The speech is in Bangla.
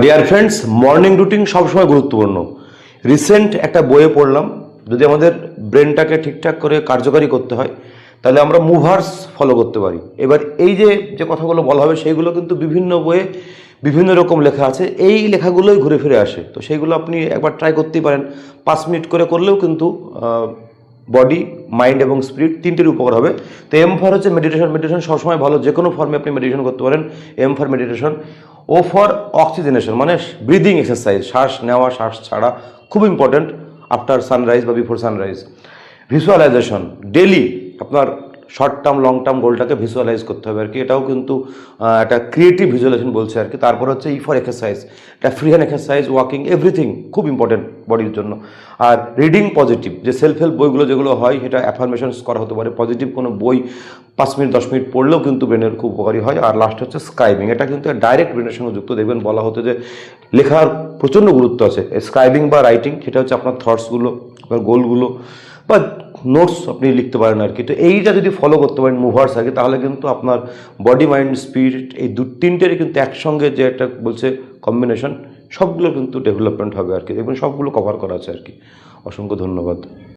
ডিয়ার ফ্রেন্ডস, মর্নিং রুটিন সবসময় গুরুত্বপূর্ণ। রিসেন্ট একটা বইয়ে পড়লাম, যদি আমাদের ব্রেনটাকে ঠিকঠাক করে কার্যকারী করতে হয় তাহলে আমরা মুভার্স ফলো করতে পারি। এবার এই যে যে কথাগুলো বলা হবে সেইগুলো কিন্তু বিভিন্ন বইয়ে বিভিন্ন রকম লেখা আছে, এই লেখাগুলোই ঘুরে ফিরে আসে। তো সেইগুলো আপনি একবার ট্রাই করতেই পারেন। 5 মিনিট করে করলেও কিন্তু বডি, মাইন্ড এবং স্পিরিট তিনটের উপকার হবে। তো এম ফর হচ্ছে মেডিটেশন। মেডিটেশন সবসময় ভালো, যে কোনো ফর্মে আপনি মেডিটেশন করতে পারেন। M for meditation. O for oxygenation, মানে ব্রিদিং এক্সারসাইজ, শ্বাস নেওয়া শ্বাস ছাড়া, খুব ইম্পর্ট্যান্ট আফটার সানরাইজ বা বিফোর সানরাইজ। ভিজুয়ালাইজেশন, ডেলি আপনার শর্ট টার্ম লং টার্ম গোলটাকে ভিজুয়ালাইজ করতে হবে আর কি। এটাও কিন্তু একটা ক্রিয়েটিভ ভিজুয়ালাইজেশন বলছে আর কি। তারপর হচ্ছে ই ফর এক্সারসাইজ, এটা free hand exercise, walking, everything খুব ইম্পর্টেন্ট বডির জন্য। আর রিডিং পজিটিভ, যে সেলফ হেল্প বইগুলো যেগুলো হয়, সেটা অ্যাফার্মেশনস করা হতে পারে। পজিটিভ কোনো বই 5 মিনিট 10 মিনিট পড়লেও কিন্তু ব্রেনের খুব উপকারী হয়। আর লাস্ট হচ্ছে স্ক্রাইবিং, এটা কিন্তু ডাইরেক্ট ব্রেনের সঙ্গে যুক্ত। দেখবেন বলা হতো যে লেখার প্রচণ্ড গুরুত্ব আছে। স্ক্রাইবিং বা রাইটিং, সেটা হচ্ছে আপনার থটসগুলো, আপনার গোলগুলো বা নোটস আপনি লিখতে পারেন আর কি। তো এইটা যদি ফলো করতে পারেন মুভার্স আর কি, তাহলে কিন্তু আপনার বডি মাইন্ড স্পিরিট এই তিনটেরই কিন্তু একসঙ্গে যে একটা বলছে কম্বিনেশন, সবগুলো কিন্তু ডেভেলপমেন্ট হবে আর কি। দেখবেন সবগুলো কভার করা আছে আর কি। অসংখ্য ধন্যবাদ।